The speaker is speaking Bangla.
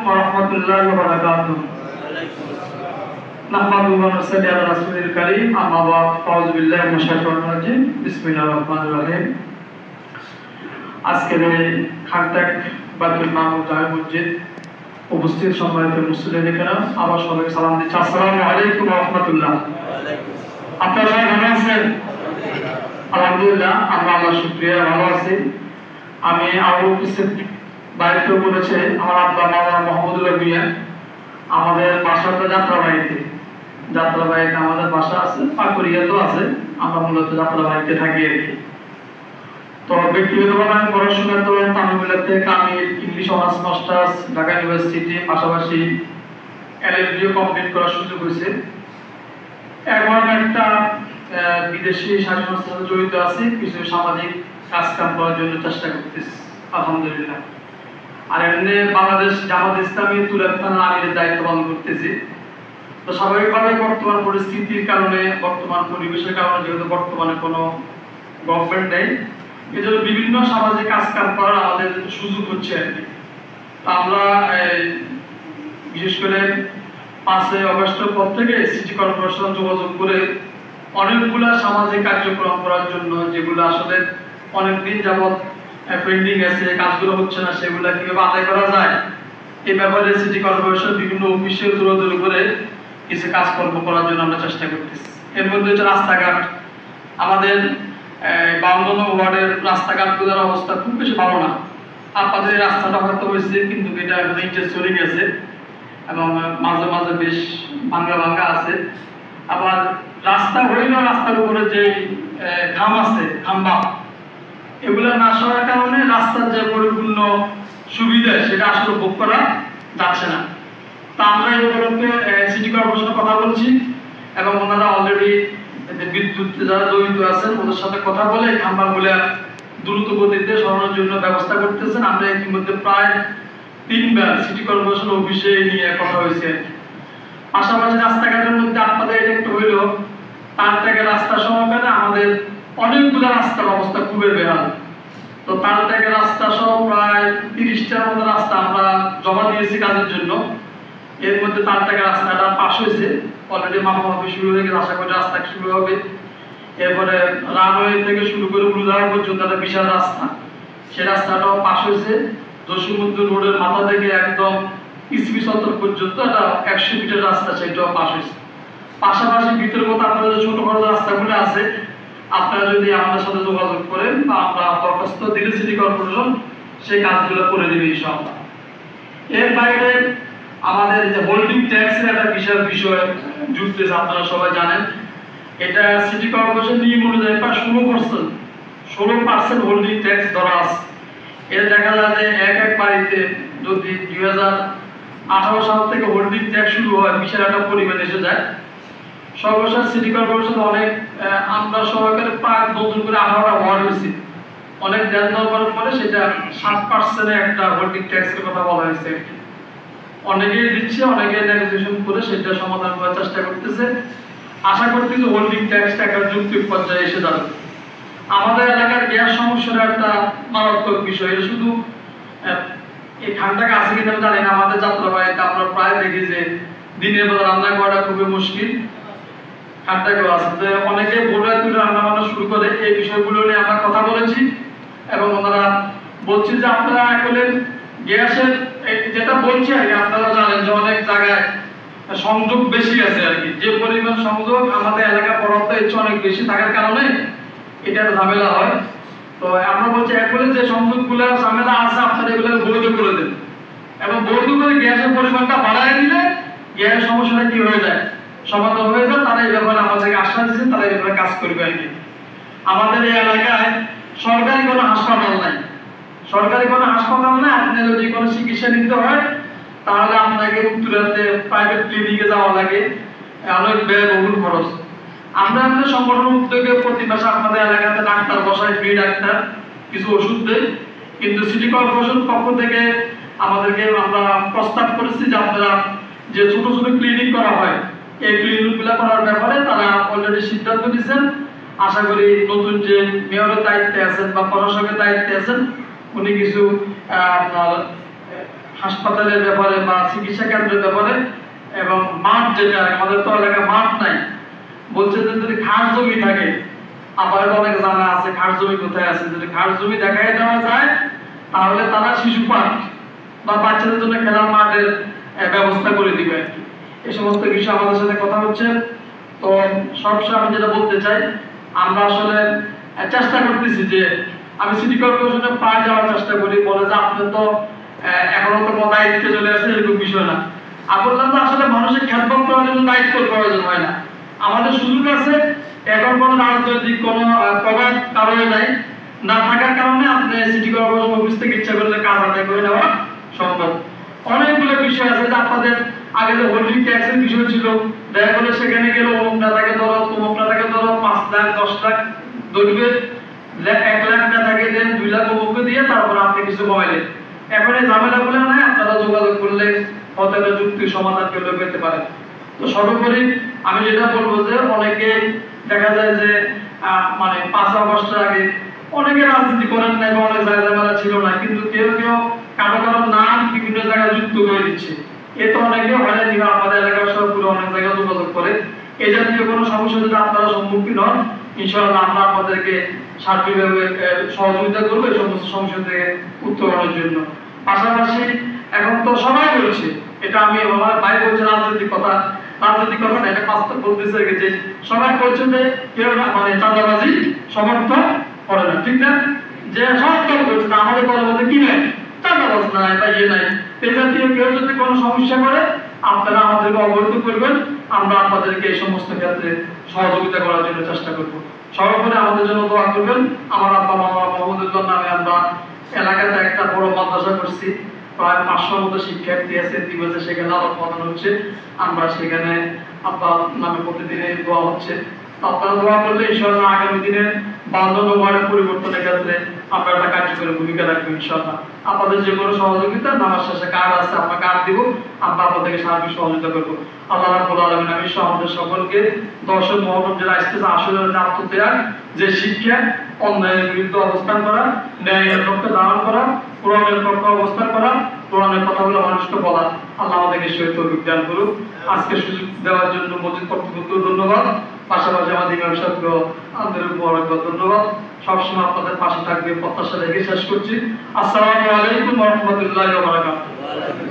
ওয়া রাহমাতুল্লাহি ওয়া বারাকাতুহু। নাহমাদুহু ওয়া নুসাল্লি আলা রাসূলিল কারীম, আম্মা বা'দ, আউযু বিল্লাহি মিনাশ শাইতানির রাজীম। বিসমিল্লাহির রহমানির রহিম। আজকের এই খানটেক বাইতুল মামুর জামে মসজিদ উপস্থিত সম্মানিত মুসলিম কেরাম, আবার সবাইকে সালাম দিচ্ছি। আসসালামু আলাইকুম ওয়া রাহমাতুল্লাহ। আপনারা সবাই ভালো আছেন? আলহামদুলিল্লাহ, আমরা আল্লাহর শুকরিয়া ভালো আছি। আমি আরো কিছু দায়িত্ব করেছে আমার আব্বা মাওলানা মোহাম্মদুল্লাহ মিয়া। আমাদের বাসাটা যাত্রাবাড়িতে আমাদের বাসা আছে, পাকুড়িয়াতেও আছে। আমরা মূলত যাত্রাবাড়িতে থাকি আর কি। তো ব্যক্তিগতভাবে আমি পড়াশোনা তো তামিলনাড়ুতে Kamil English honours masters Dhaka university, পাশাপাশি এলএলবিও কমপ্লিট করার সুযোগ হয়েছে। এখন একটা বিদেশি স্বাধীনতার সাথে জড়িত আছি, কিছু সামাজিক কাজকাম করার জন্য চেষ্টা করতেছি আলহামদুলিল্লাহ। আর এমনি বাংলাদেশ জামাত ইসলামী তুরাগ থানার আমিরের দায়িত্ব পালন করতেছি। তো স্বাভাবিকভাবে বর্তমান পরিস্থিতির কারণে, বর্তমান পরিবেশের কারণে, যেহেতু বর্তমানে কোনো গভর্নমেন্ট নেই, এই জন্য বিভিন্ন সামাজিক কাজকাম করার আমাদের সুযোগ হচ্ছে আর কি। আমরা বিশেষ করে 5ই আগস্টের পর থেকে সিটি কর্পোরেশন যোগাযোগ করে অনেকগুলো সামাজিক কার্যক্রম করার জন্য, যেগুলো আসলে অনেকদিন যাবৎ পেন্ডিং আছে, কাজগুলো হচ্ছে না, সেগুলো কিভাবে আদায় করা যায় এই ব্যাপারে সিটি কর্পোরেশন বিভিন্ন অফিসে দৌড়াদৌড়ি করে কিছু কাজকর্ম করার জন্য আমরা চেষ্টা করতেছি। এর মধ্যে হচ্ছে রাস্তাঘাট। আমাদের 52 নম্বর ওয়ার্ডের রাস্তাঘাটগুলোর অবস্থা খুব বেশি ভালো না। আপনাদের এই রাস্তাটা হয়তো হয়েছে, কিন্তু এটা এখন ইটে চলে গেছে এবং মাঝে মাঝে বেশ ভাঙ্গা আছে। আবার রাস্তা হইলেও রাস্তার উপরে যে খাম আছে, খাম্বা, এগুলো না সরার কারণে রাস্তার যে পরিপূর্ণ সুবিধা সেটা আসলে ভোগ করা যাচ্ছে না। তা আমরা এই উপলক্ষে সিটি কর্পোরেশনের কথা বলছি এবং ওনারা অলরেডি বিদ্যুৎ যারা জড়িত আছেন ওদের সাথে কথা বলে খাম্বাগুলো দ্রুত গতিতে সরানোর জন্য ব্যবস্থা করতেছেন। আমরা ইতিমধ্যে প্রায় 3বার সিটি কর্পোরেশন অফিসে নিয়ে কথা হয়েছে। পাশাপাশি রাস্তাঘাটের মধ্যে আপনাদের এটা একটু হইলেও তার থেকে রাস্তা সহকারে আমাদের অনেকগুলো রাস্তার অবস্থা খুবই বেহাল। তো তার থেকে রাস্তা সহ প্রায় 30টার মতো রাস্তা আমরা জমা দিয়েছি কাজের জন্য। এর মধ্যে তার থেকে রাস্তাটা পাস হয়েছে, অলরেডি মাপা শুরু হয়ে গেছে, আশা করি রাস্তা শুরু হবে। এরপরে রানওয়ে থেকে শুরু করে উলুধারা পর্যন্ত একটা বিশাল রাস্তা, সে রাস্তাটাও পাস হয়েছে। জসীমউদ্দিন রোডের মাথা থেকে একদম ইসবি চত্বর পর্যন্ত একটা 100 মিটার রাস্তা, সেটাও পাস হয়েছে। পাশাপাশি ভিতরের মতো আপনাদের ছোট বড় রাস্তাগুলো আছে, আপনারা যদি আমাদের সাথে যোগাযোগ করেন বা আমরা দরখাস্ত দিলে সিটি কর্পোরেশন সেই কাজগুলো করে দেবে ইনশাআল্লাহ। এর বাইরে আমাদের যে হোল্ডিং ট্যাক্সের একটা বিশাল বিষয় যুক্তেছে, আপনারা সবাই জানেন। এটা সিটি কর্পোরেশন নিয়ম অনুযায়ী প্রায় 16% হোল্ডিং ট্যাক্স ধরা আছে। এর দেখা যায় যে এক বাড়িতে যদি 2018 সাল থেকে হোল্ডিং ট্যাক্স শুরু হয়, বিশাল একটা পরিমাণ এসে যায়। সর্বশেষ সিটি কর্পোরেশন অনেক আমরা সরকারের প্রায় নতুন করে 18টা ওয়ার্ড হয়েছে, অনেক দেন দেওয়ার পরে সেটা 7% একটা হোল্ডিং ট্যাক্সের কথা বলা হয়েছে। অনেকেই দিচ্ছে, অনেকে নেগোসিয়েশন করে সেটা সমাধান করার চেষ্টা করতেছে। আশা করতেছি হোল্ডিং ট্যাক্সটা একটা যৌক্তিক পর্যায়ে এসে যাবে। আমাদের এলাকার গ্যাস সমস্যাটা একটা মারাত্মক বিষয়। এটা শুধু এই ঠান্ডাকে আছে কিনা আমি জানি না, আমাদের যাত্রাবাড়িতে আমরা প্রায় দেখি যে দিনের বেলা রান্না করাটা খুবই মুশকিল। ঠান্ডাকে আছে অনেকে ভোরে তুলে রান্না বান্না শুরু করে। এই বিষয়গুলো নিয়ে আমরা কথা বলেছি এবং ওনারা বলছি যে আপনারা আসলে গ্যাসের যেটা বলছি আর কি, আপনারা জানেন যে অনেক জায়গায় সংযোগ বেশি আছে আর কি। যে পরিমাণ সংযোগ আমাদের এলাকা বরাদ্দ এর চেয়ে অনেক বেশি থাকার কারণে এটা ঝামেলা হয়। তো আমরা বলছি একবারে যে সংযোগগুলো ঝামেলা আছে আপনারা এগুলো বৈধ করে দেন এবং বৈধ করে গ্যাসের পরিমাণটা বাড়ায় দিলে গ্যাসের সমস্যাটা কি হয়ে যায়, সমাধান হয়ে যায়। তারা এই ব্যাপারে আমাদেরকে আশ্বাস দিচ্ছেন, তারা এই ব্যাপারে কাজ করবে আর কি। আমাদের এই এলাকায় সরকারি কোনো হাসপাতাল নাই। আপনি যদি কোনো চিকিৎসা নিতে হয় তাহলে আপনাকে উত্তরাতে প্রাইভেট ক্লিনিকে যাওয়া লাগে, অনেক ব্যয়বহুল খরচ। আমরা আমাদের সংগঠন উদ্যোগে প্রতি মাসে আপনাদের এলাকাতে ডাক্তার বসাই, ফ্রি ডাক্তার, কিছু ওষুধ দেয়। কিন্তু সিটি কর্পোরেশন পক্ষ থেকে আমাদেরকে আমরা প্রস্তাব করেছি যে আপনারা যে ছোট ছোট ক্লিনিক করা হয়, এই ক্লিনিকগুলো করার ব্যাপারে তারা অলরেডি সিদ্ধান্ত নিয়েছেন। আশা করি নতুন যে মেয়রের দায়িত্বে আছেন বা প্রশাসকের দায়িত্বে আছেন উনি কিছু হাসপাতালের ব্যাপারে বা চিকিৎসা কেন্দ্রের ব্যাপারে, এবং মাঠ যেটা আমাদের তো এলাকায় মাঠ নাই, বলছে যে যদি খাস জমি থাকে, আবার অনেক জানা আছে খাস জমি কোথায় আছে, যদি খাস জমি দেখাই দেওয়া যায় তাহলে তারা শিশু পার্ক বা বাচ্চাদের জন্য খেলার মাঠের ব্যবস্থা করে দিবে আর কি। এই সমস্ত বিষয় আমাদের সাথে কথা হচ্ছে। তো সবসময় আমি যেটা বলতে চাই, আমরা আসলে চেষ্টা করতেছি যে আমি সিটি কর্পোরেশনে প্রায় যাওয়ার চেষ্টা করি, বলে যে আপনি তো এখনো তো কোনো দায়িত্বে চলে আসছে, এরকম বিষয় না। আর বললাম তো আসলে মানুষের খেদমত করার জন্য দায়িত্বের প্রয়োজন হয় না, আমাদের সুযোগ আছে। এখন কোনো রাজনৈতিক কোনো প্রভাব কারণে নাই, না থাকার কারণে আপনি সিটি কর্পোরেশন অফিস থেকে ইচ্ছা করলে কাজ আদায় করে নেওয়া সম্ভব। অনেকগুলো বিষয় আছে যে আপনাদের আগে যে হোল্ডিং ট্যাক্সের বিষয় ছিল, দেখা গেলে সেখানে গেলে অমুক নেতাকে ধরো তমুক নেতাকে ধরো 5 লাখ 10 লাখ ধরবে, 1 লাখ নেতাকে দেন 2 লাখ অমুককে দিয়ে তারপর আপনি কিছু কমাইলেন। এখন এই ঝামেলাগুলো নাই, আপনারা যোগাযোগ করলে হয়তো একটা যুক্তি সমাধান কেউ পেতে পারে। তো সর্বোপরি আমি যেটা বলবো যে অনেকে দেখা যায় যে মানে 5 আগস্টের আগে অনেকে রাজনীতি করেন নাই বা অনেক জায়গা ছিল না, কিন্তু কেউ কেউ কারো কারো নাম বিভিন্ন জায়গায় যুক্ত করে দিচ্ছে। এতে অনেকে হয়রানি হয়, আমাদের এলাকার সব পুরো অনেক জায়গায় যোগাযোগ করে। এই জাতীয় কোনো সমস্যা যদি আপনারা সম্মুখীন হন, ইনশাআল্লাহ আমরা আপনাদেরকে সার্বিকভাবে সহযোগিতা করবো এই সমস্ত সমস্যা থেকে উত্তরণের জন্য। পাশাপাশি এখন তো সবাই বলছে, এটা আমি আমার ভাই বলছে রাজনৈতিক কথা না, এটা বাস্তব বলতেছে যে সবাই বলছে যে কেউ মানে চাঁদাবাজি সমর্থন করে না, ঠিক না? যে সমর্থন করছে না, আমাদের দলের মধ্যে কি নাই, চাঁদাবাজ নাই বা ইয়ে নাই। এই জাতীয় কেউ যদি কোনো সমস্যা করে আপনারা আমাদেরকে অবহিত করবেন, আমরা আপনাদেরকে এই সমস্ত ক্ষেত্রে সহযোগিতা করার জন্য চেষ্টা করব। সর্বোপরি আমাদের জন্য দোয়া করবেন। আমার আব্বা মামা মোহাম্মদুল্লাহ নামে আমরা এলাকাতে একটা বড় মাদ্রাসা করছি, প্রায় 500 মতো শিক্ষার্থী আছে, দিবসে সেখানে আলাপ পড়ানো হচ্ছে। আমরা সেখানে আব্বা নামে প্রতিদিনই দোয়া হচ্ছে। আপনারা দোয়া করলে ইনশাআল্লাহ আগামী দিনে 52 ওয়ার্ডের পরিবর্তনের ক্ষেত্রে আমরা একটা কার্যকরী ভূমিকা রাখবো ইনশাআল্লাহ। আপনাদের যে কোনো সহযোগিতা, নামাজ শেষে কার্ড আছে আমরা কার্ড দিব, আমরা আপনাদেরকে সার্বিক সহযোগিতা করবো। আল্লাহ রাব্বুল আলামিন আমি আমাদের সকলকে দর্শক মহরম যারা আসতেছে আসলে আত্মত্যাগ, যে শিক্ষা, অন্যায়ের বিরুদ্ধে অবস্থান করা, ন্যায়ের পক্ষে দাঁড়ান করা, কোরআনের পক্ষে অবস্থান করা, কোরআনের কথাগুলো মানুষকে বলা, আল্লাহ আমাদেরকে সেই তৌফিক দান করুক। আজকে সুযোগ দেওয়ার জন্য মসজিদ কর্তৃপক্ষকে ধন্যবাদ, পাশাপাশি আমাদের ইমাম সাহেবকে আন্তরিক মোবারকবাদ, ধন্যবাদ। সবসময় আপনাদের পাশে থাকবে প্রত্যাশা রেখে শেষ করছি। আসসালামু আলাইকুম ওয়া রাহমাতুল্লাহি ওয়া বারাকাতুহু।